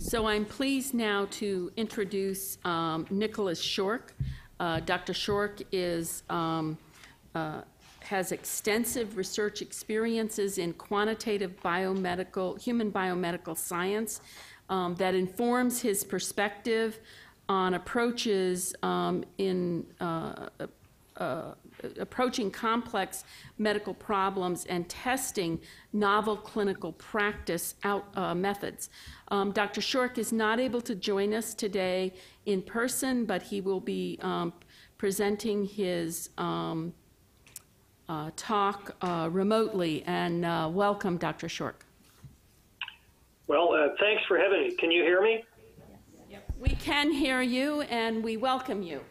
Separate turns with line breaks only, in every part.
So I'm pleased now to introduce Nicholas Schork. Dr. Schork has extensive research experiences in quantitative human biomedical science that informs his perspective on approaches in approaching complex medical problems and testing novel clinical practice methods. Dr. Schork is not able to join us today in person, but he will be presenting his talk remotely. And welcome, Dr. Schork.
Well, thanks for having me. Can you hear me?
We can hear you, and we welcome you.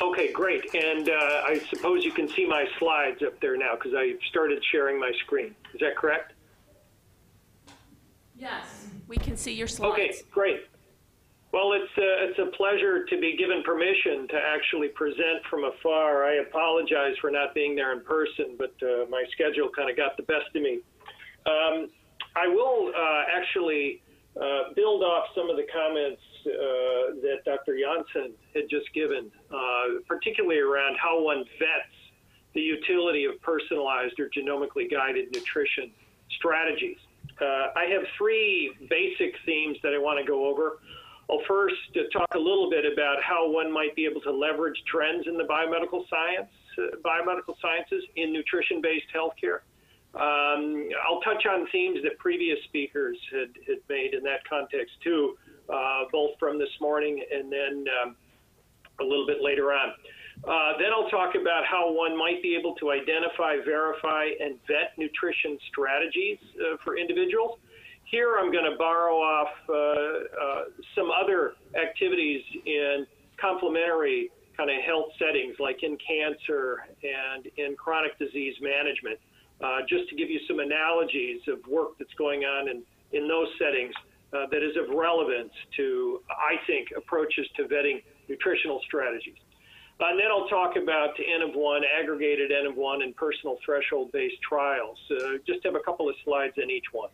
Okay, great. And I suppose you can see my slides up there now because I started sharing my screen. Is that correct?
Yes, we can see your slides.
Okay, great. Well, it's a pleasure to be given permission to actually present from afar. I apologize for not being there in person, but my schedule kind of got the best of me. I will actually build off some of the comments that Dr. Janssen had just given, particularly around how one vets the utility of personalized or genomically guided nutrition strategies. I have three basic themes that I want to go over. I'll first talk a little bit about how one might be able to leverage trends in the biomedical sciences in nutrition-based healthcare. I'll touch on themes that previous speakers had made in that context too, both from this morning and then a little bit later on. Then I'll talk about how one might be able to identify, verify, and vet nutrition strategies for individuals. Here I'm going to borrow off some other activities in complementary kind of health settings, like in cancer and in chronic disease management, just to give you some analogies of work that's going on in those settings that is of relevance to, I think, approaches to vetting nutritional strategies. And then I'll talk about N of 1, aggregated N of 1, and personal threshold-based trials. Just have a couple of slides in each one.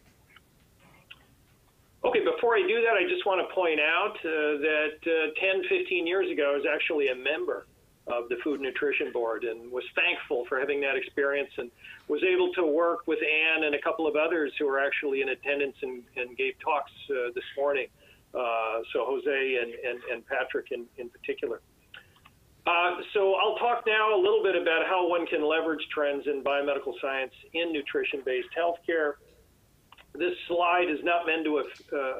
Okay, before I do that, I just want to point out that 10, 15 years ago, I was actually a member of the Food Nutrition Board and was thankful for having that experience and was able to work with Ann and a couple of others who were actually in attendance and gave talks this morning, so Jose and Patrick in particular. So I'll talk now a little bit about how one can leverage trends in biomedical science in nutrition-based healthcare. This slide is not meant to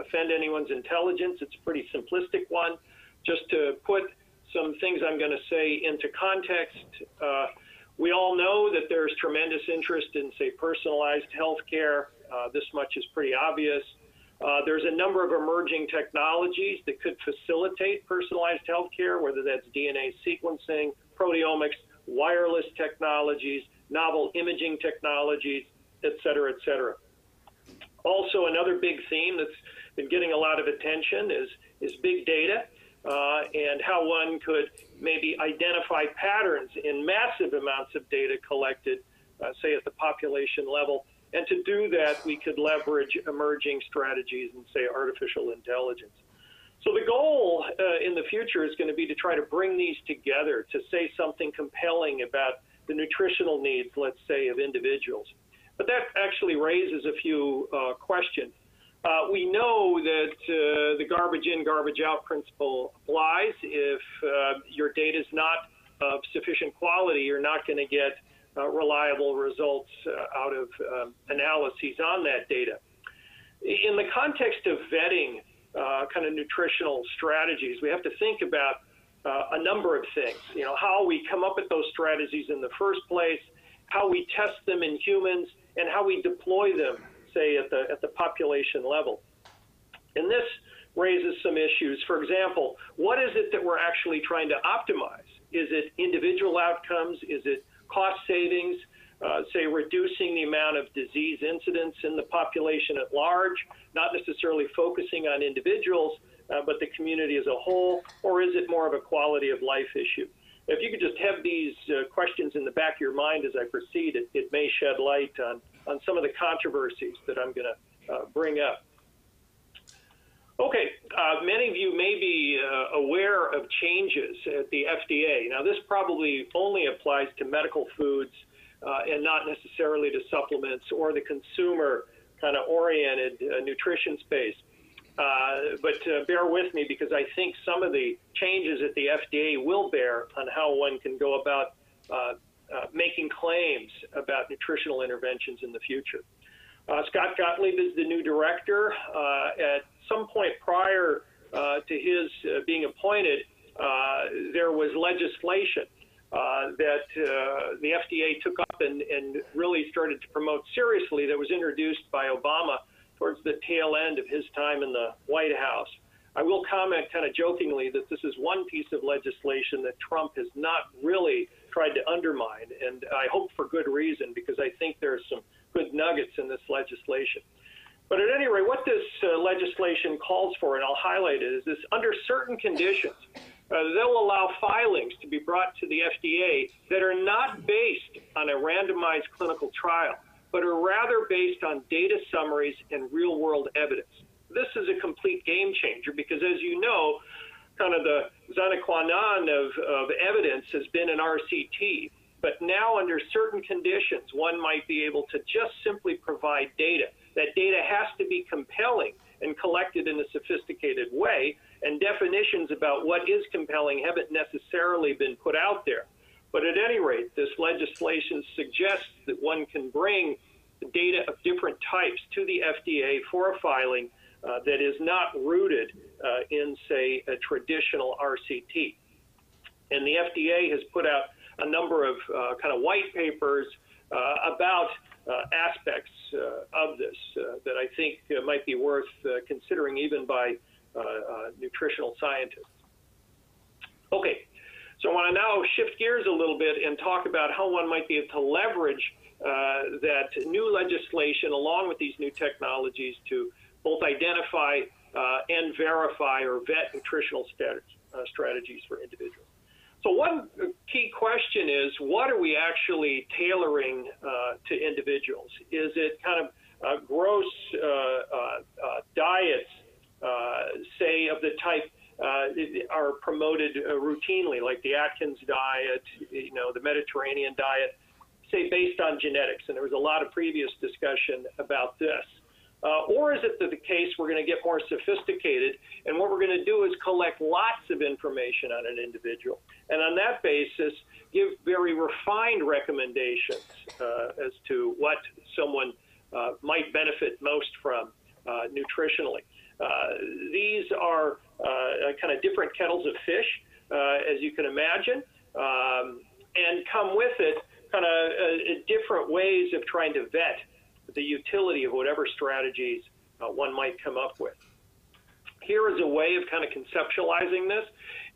offend anyone's intelligence. It's a pretty simplistic one. Just to put some things I'm going to say into context, we all know that there's tremendous interest in, say, personalized healthcare. This much is pretty obvious. There's a number of emerging technologies that could facilitate personalized healthcare, whether that's DNA sequencing, proteomics, wireless technologies, novel imaging technologies, et cetera, et cetera. Also, another big theme that's been getting a lot of attention is big data and how one could maybe identify patterns in massive amounts of data collected, say at the population level. And to do that, we could leverage emerging strategies and, say, artificial intelligence. So the goal in the future is going to be to try to bring these together to say something compelling about the nutritional needs, let's say, of individuals. But that actually raises a few questions. We know that the garbage in, garbage out principle applies. If your data is not of sufficient quality, you're not going to get reliable results out of analyses on that data. In the context of vetting kind of nutritional strategies, we have to think about a number of things. You know, how we come up with those strategies in the first place, how we test them in humans, and how we deploy them, say, at the population level. And this raises some issues. For example, what is it that we're actually trying to optimize? Is it individual outcomes? Is it cost savings, say reducing the amount of disease incidence in the population at large, not necessarily focusing on individuals, but the community as a whole, or is it more of a quality of life issue? If you could just have these questions in the back of your mind as I proceed, it may shed light on some of the controversies that I'm going to bring up. many of you may be aware of changes at the FDA. Now, this probably only applies to medical foods and not necessarily to supplements or the consumer kind of oriented nutrition space. But bear with me, because I think some of the changes at the FDA will bear on how one can go about making claims about nutritional interventions in the future. Scott Gottlieb is the new director. At some point prior to his being appointed, there was legislation that the FDA took up and really started to promote seriously, that was introduced by Obama towards the tail end of his time in the White House. I will comment kind of jokingly that this is one piece of legislation that Trump has not really tried to undermine, and I hope for good reason, because I think there's some good nuggets in this legislation. But at any rate, what this legislation calls for, and I'll highlight it, is this: under certain conditions, they'll allow filings to be brought to the FDA that are not based on a randomized clinical trial, but are rather based on data summaries and real-world evidence. This is a complete game changer, because, as you know, kind of the sine qua non of evidence has been an RCT. But now, under certain conditions, one might be able to just simply provide data. That data has to be compelling and collected in a sophisticated way, and definitions about what is compelling haven't necessarily been put out there. But at any rate, this legislation suggests that one can bring data of different types to the FDA for a filing that is not rooted in, say, a traditional RCT. And the FDA has put out a number of kind of white papers about aspects of this that I think might be worth considering even by nutritional scientists. Okay, so I want to now shift gears a little bit and talk about how one might be able to leverage that new legislation along with these new technologies to both identify and verify or vet nutritional strategies for individuals. So one key question is, what are we actually tailoring to individuals? Is it kind of gross diets, say, of the type are promoted routinely, like the Atkins diet, the Mediterranean diet, say, based on genetics? And there was a lot of previous discussion about this. Or is it the case we're going to get more sophisticated, and what we're going to do is collect lots of information on an individual, and on that basis give very refined recommendations as to what someone might benefit most from nutritionally. These are kind of different kettles of fish, as you can imagine, and come with it kind of different ways of trying to vet the utility of whatever strategies one might come up with. Here is a way of kind of conceptualizing this.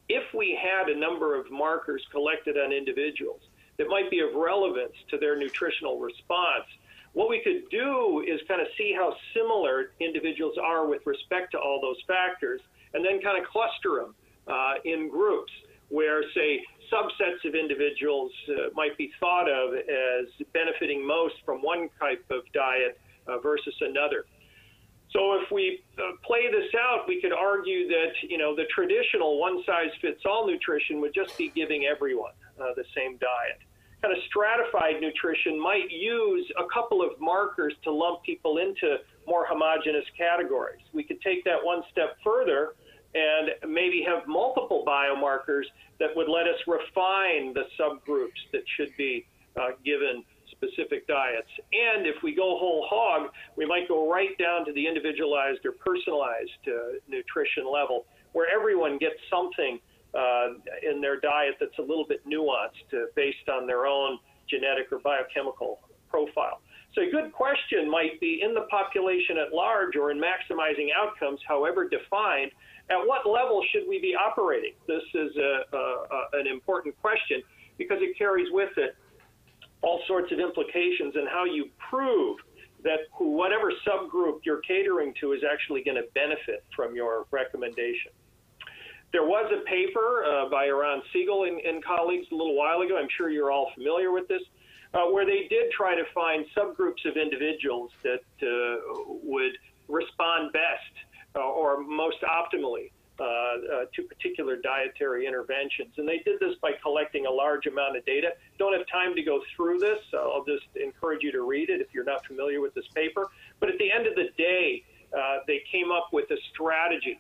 If we had a number of markers collected on individuals that might be of relevance to their nutritional response, what we could do is kind of see how similar individuals are with respect to all those factors, and then kind of cluster them in groups where, say, subsets of individuals might be thought of as benefiting most from one type of diet versus another. So if we play this out, we could argue that, the traditional one-size-fits-all nutrition would just be giving everyone the same diet. Kind of stratified nutrition might use a couple of markers to lump people into more homogeneous categories. We could take that one step further and maybe have multiple biomarkers that would let us refine the subgroups that should be given specific diets. And if we go whole hog, we might go right down to the individualized or personalized nutrition level, where everyone gets something in their diet that's a little bit nuanced based on their own genetic or biochemical profile. So a good question might be, in the population at large or in maximizing outcomes, however defined, at what level should we be operating? This is an important question because it carries with it all sorts of implications in how you prove that whatever subgroup you're catering to is actually going to benefit from your recommendation. There was a paper by Eran Siegel and colleagues a little while ago, I'm sure you're all familiar with this, where they did try to find subgroups of individuals that would respond best or most optimally to particular dietary interventions. And they did this by collecting a large amount of data. Don't have time to go through this, so I'll just encourage you to read it if you're not familiar with this paper. But at the end of the day, they came up with a strategy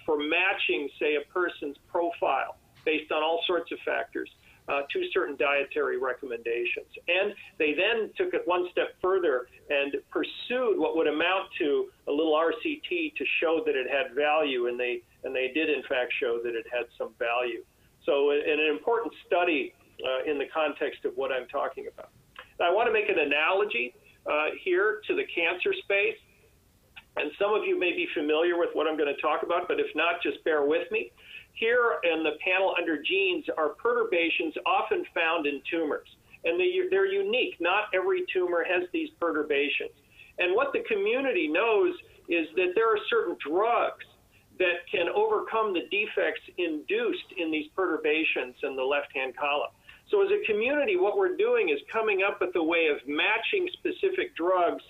for matching, say, a person's profile based on all sorts of factors to certain dietary recommendations. And they then took it one step further and pursued what would amount to a little RCT to show that it had value, and they did in fact show that it had some value. So an important study in the context of what I'm talking about. Now, I want to make an analogy here to the cancer space, and some of you may be familiar with what I'm going to talk about, but if not, just bear with me. Here in the panel under genes are perturbations often found in tumors, and they're unique. Not every tumor has these perturbations. And what the community knows is that there are certain drugs that can overcome the defects induced in these perturbations in the left-hand column. So as a community, what we're doing is coming up with a way of matching specific drugs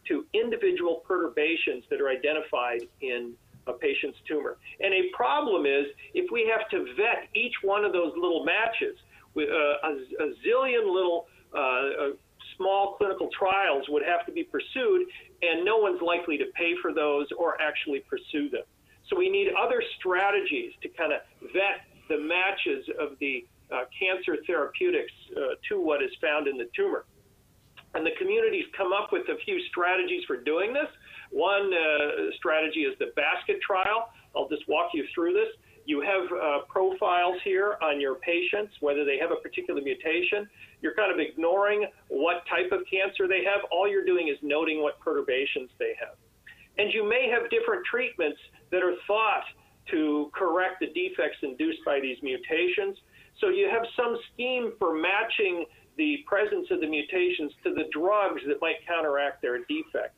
to individual perturbations that are identified in a patient's tumor. And a problem is if we have to vet each one of those little matches with a zillion little small clinical trials would have to be pursued, and no one's likely to pay for those or actually pursue them. So we need other strategies to kind of vet the matches of the cancer therapeutics to what is found in the tumor. And the community's come up with a few strategies for doing this. One strategy is the basket trial. I'll just walk you through this. You have profiles here on your patients, whether they have a particular mutation. You're kind of ignoring what type of cancer they have. All you're doing is noting what perturbations they have. And you may have different treatments that are thought to correct the defects induced by these mutations. So you have some scheme for matching the presence of the mutations to the drugs that might counteract their defect.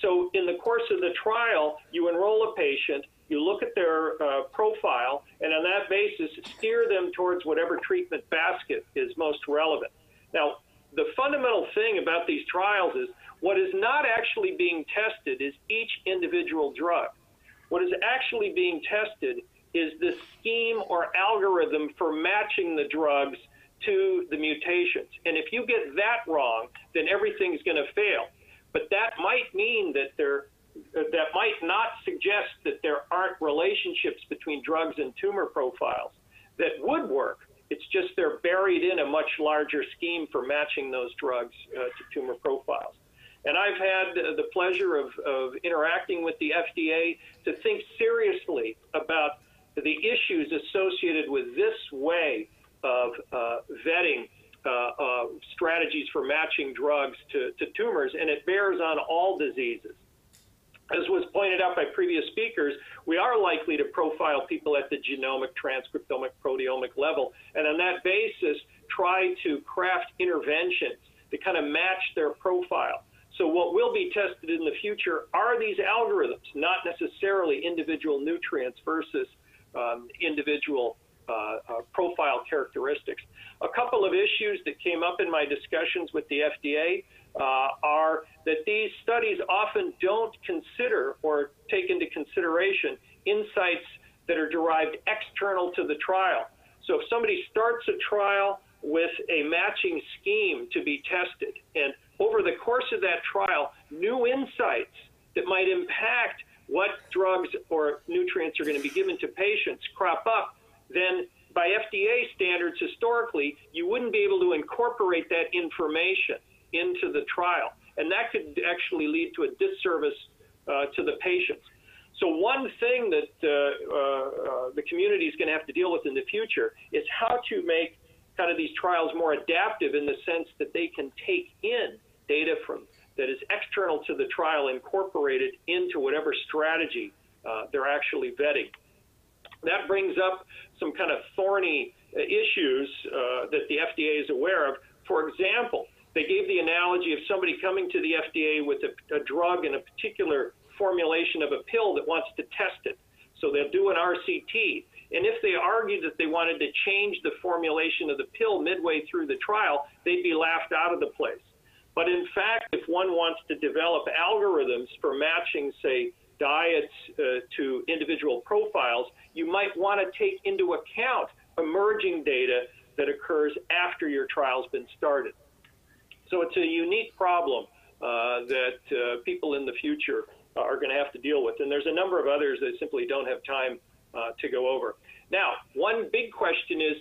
So in the course of the trial, you enroll a patient, you look at their profile, and on that basis, steer them towards whatever treatment basket is most relevant. Now, the fundamental thing about these trials is what is not actually being tested is each individual drug. What is actually being tested is the scheme or algorithm for matching the drugs to the mutations. And if you get that wrong, then everything's going to fail. But that might mean that that might not suggest that there aren't relationships between drugs and tumor profiles that would work. It's just they're buried in a much larger scheme for matching those drugs to tumor profiles. And I've had the pleasure of interacting with the FDA to think seriously about the issues associated with this way of vetting strategies for matching drugs to tumors, and it bears on all diseases. As was pointed out by previous speakers, we are likely to profile people at the genomic, transcriptomic, proteomic level, and on that basis, try to craft interventions to kind of match their profile. So what will be tested in the future are these algorithms, not necessarily individual nutrients versus individual profile characteristics. A couple of issues that came up in my discussions with the FDA are that these studies often don't consider or take into consideration insights that are derived external to the trial. So if somebody starts a trial with a matching scheme to be tested, and over the course of that trial, new insights that might impact what drugs or nutrients are going to be given to patients crop up, then by FDA standards historically, you wouldn't be able to incorporate that information into the trial. And that could actually lead to a disservice to the patients. So one thing that the community is going to have to deal with in the future is how to make kind of these trials more adaptive in the sense that they can take in data that is external to the trial, incorporated into whatever strategy they're actually vetting. That brings up some kind of thorny issues that the FDA is aware of. For example, they gave the analogy of somebody coming to the FDA with a drug in a particular formulation of a pill that wants to test it. So they'll do an RCT. And if they argued that they wanted to change the formulation of the pill midway through the trial, they'd be laughed out of the place. But in fact, if one wants to develop algorithms for matching, say, diets to individual profiles, you might want to take into account emerging data that occurs after your trial's been started. So it's a unique problem that people in the future are going to have to deal with. And there's a number of others that simply don't have time to go over. Now, one big question is,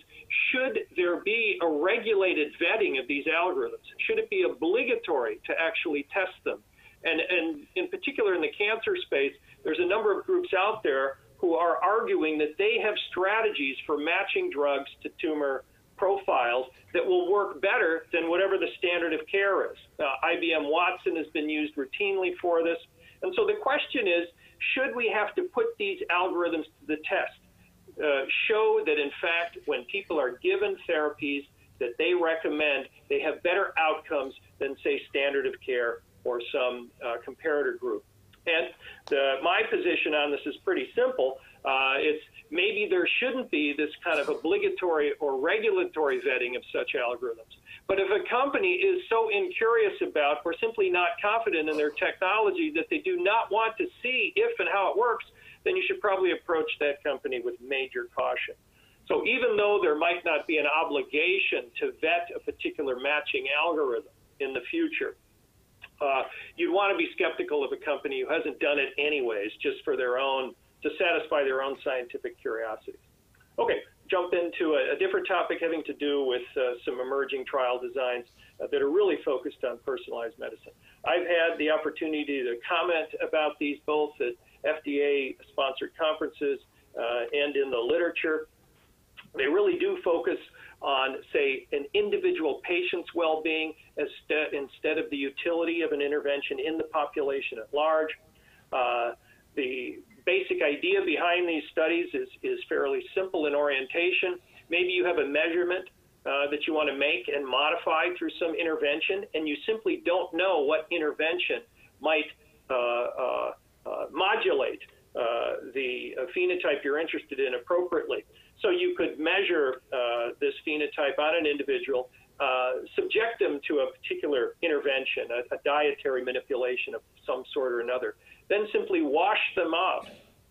should there be a regulated vetting of these algorithms? Should it be obligatory to actually test them? And in particular in the cancer space, there's a number of groups out there who are arguing that they have strategies for matching drugs to tumor profiles that will work better than whatever the standard of care is. IBM Watson has been used routinely for this. And so the question is, should we have to put these algorithms to the test? Show that, in fact, when people are given therapies that they recommend, they have better outcomes than, say, standard of care or some comparator group. And my position on this is pretty simple. It's maybe there shouldn't be this kind of obligatory or regulatory vetting of such algorithms. But if a company is so incurious about or simply not confident in their technology that they do not want to see if and how it works, then you should probably approach that company with major caution. So even though there might not be an obligation to vet a particular matching algorithm in the future, you'd want to be skeptical of a company who hasn't done it anyways, just for their own, to satisfy their own scientific curiosities. Okay, jump into a different topic having to do with some emerging trial designs that are really focused on personalized medicine. I've had the opportunity to comment about these both at FDA-sponsored conferences and in the literature. They really do focus on, say, an individual patient's well-being instead of the utility of an intervention in the population at large. The basic idea behind these studies is fairly simple in orientation. Maybe you have a measurement that you want to make and modify through some intervention, and you simply don't know what intervention might modulate the phenotype you're interested in appropriately. So you could measure this phenotype on an individual, subject them to a particular intervention, a dietary manipulation of some sort or another, then simply wash them off,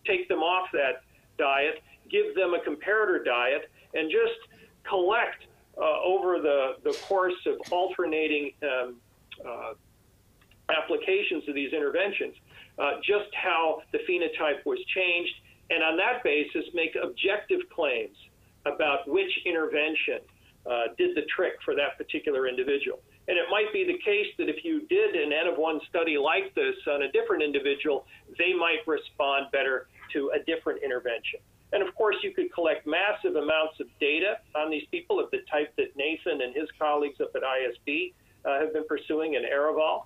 take them off that diet, give them a comparator diet, and just collect over the course of alternating applications of these interventions just how the phenotype was changed, and on that basis make objective claims about which intervention did the trick for that particular individual. And it might be the case that if you did an N-of-1 study like this on a different individual, they might respond better to a different intervention. And of course, you could collect massive amounts of data on these people of the type that Nathan and his colleagues up at ISB have been pursuing in Araval,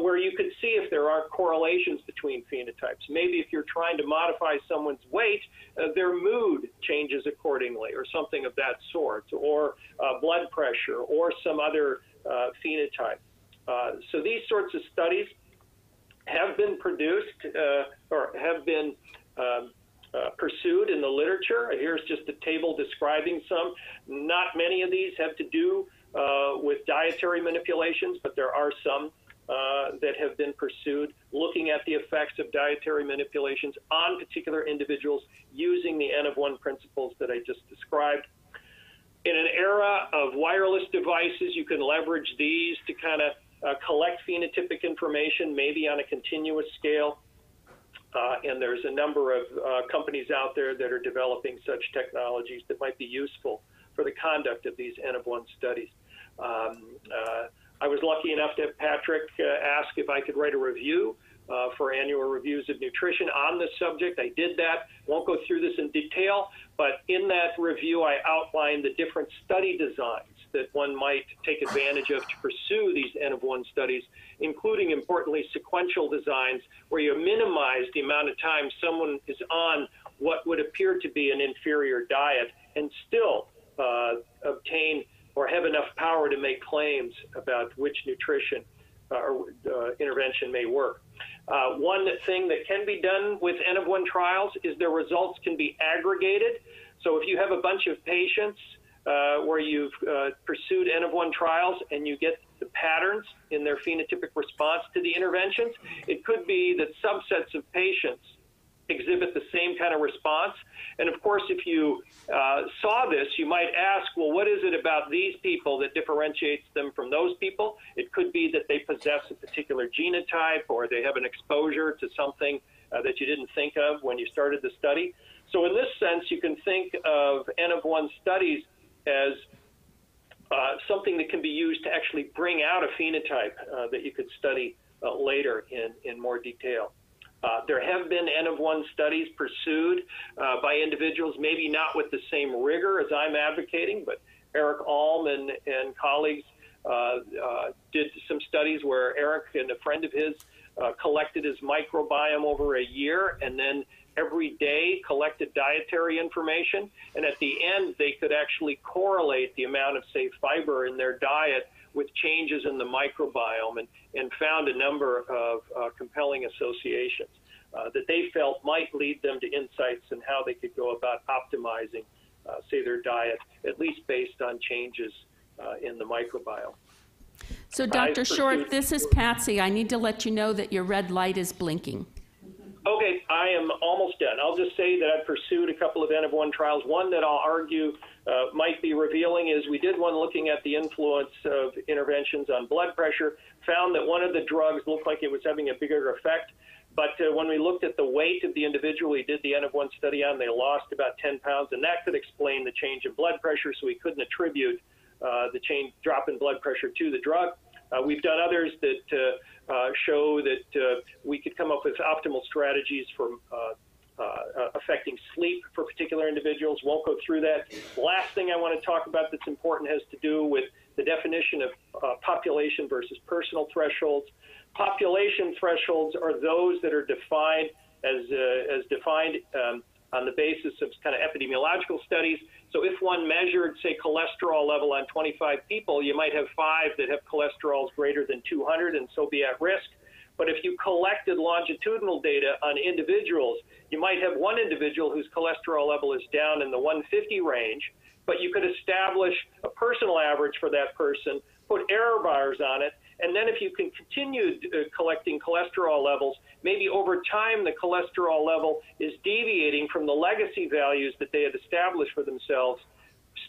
where you could see if there are correlations between phenotypes. Maybe if you're trying to modify someone's weight, their mood changes accordingly, or something of that sort, or blood pressure, or some other phenotype. So these sorts of studies have been produced or have been pursued in the literature. Here's just a table describing some. Not many of these have to do with dietary manipulations, but there are some that have been pursued looking at the effects of dietary manipulations on particular individuals using the N-of-1 principles that I just described. In an era of wireless devices, you can leverage these to kind of collect phenotypic information, maybe on a continuous scale. And there's a number of companies out there that are developing such technologies that might be useful for the conduct of these N-of-1 studies. I was lucky enough to have Patrick ask if I could write a review for annual reviews of nutrition on this subject. I did that. Won't go through this in detail, but in that review, I outlined the different study designs that one might take advantage of to pursue these N-of-1 studies, including, importantly, sequential designs where you minimize the amount of time someone is on what would appear to be an inferior diet and still obtain or have enough power to make claims about which nutrition or intervention may work. One thing that can be done with N-of-1 trials is their results can be aggregated. So if you have a bunch of patients where you've pursued N of 1 trials and you get the patterns in their phenotypic response to the interventions. It could be that subsets of patients exhibit the same kind of response. And of course, if you saw this, you might ask, well, what is it about these people that differentiates them from those people? It could be that they possess a particular genotype, or they have an exposure to something that you didn't think of when you started the study. So in this sense, you can think of N of 1 studies as something that can be used to actually bring out a phenotype that you could study later in more detail. There have been N of 1 studies pursued by individuals, maybe not with the same rigor as I'm advocating, but Eric Alm and colleagues did some studies where Eric and a friend of his collected his microbiome over a year, and then every day collected dietary information. And at the end, they could actually correlate the amount of, say, fiber in their diet with changes in the microbiome, and found a number of compelling associations that they felt might lead them to insights in how they could go about optimizing, say, their diet, at least based on changes in the microbiome.
So, Dr. Schork, this is Patsy. I need to let you know that your red light is blinking.
Okay, I am almost done. I'll just say that I've pursued a couple of N of 1 trials. One that I'll argue might be revealing is we did one looking at the influence of interventions on blood pressure, found that one of the drugs looked like it was having a bigger effect. But when we looked at the weight of the individual we did the N of 1 study on, they lost about 10 pounds, and that could explain the change in blood pressure, so we couldn't attribute the drop in blood pressure to the drug. We've done others that show that we could come up with optimal strategies for affecting sleep for particular individuals. Won't go through that. The last thing I want to talk about that's important has to do with the definition of population versus personal thresholds. Population thresholds are those that are defined as defined on the basis of kind of epidemiological studies. So if one measured, say, cholesterol level on 25 people, you might have 5 that have cholesterols greater than 200 and so be at risk. But if you collected longitudinal data on individuals, you might have one individual whose cholesterol level is down in the 150 range, but you could establish a personal average for that person, put error bars on it, and then if you can continue collecting cholesterol levels, maybe over time the cholesterol level is deviating from the legacy values that they had established for themselves,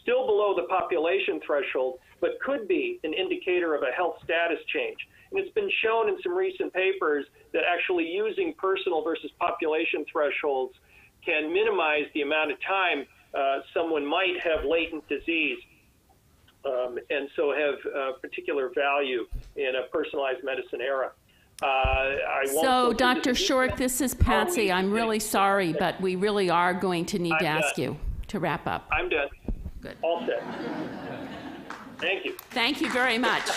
still below the population threshold, but could be an indicator of a health status change. And it's been shown in some recent papers that actually using personal versus population thresholds can minimize the amount of time someone might have latent disease. And so have particular value in a personalized medicine era.
So, Dr. Schork, this is Patsy. I'm really sorry, but we really are going to need to ask you to wrap up.
I'm done.
Good.
All set. Thank you.
Thank you very much.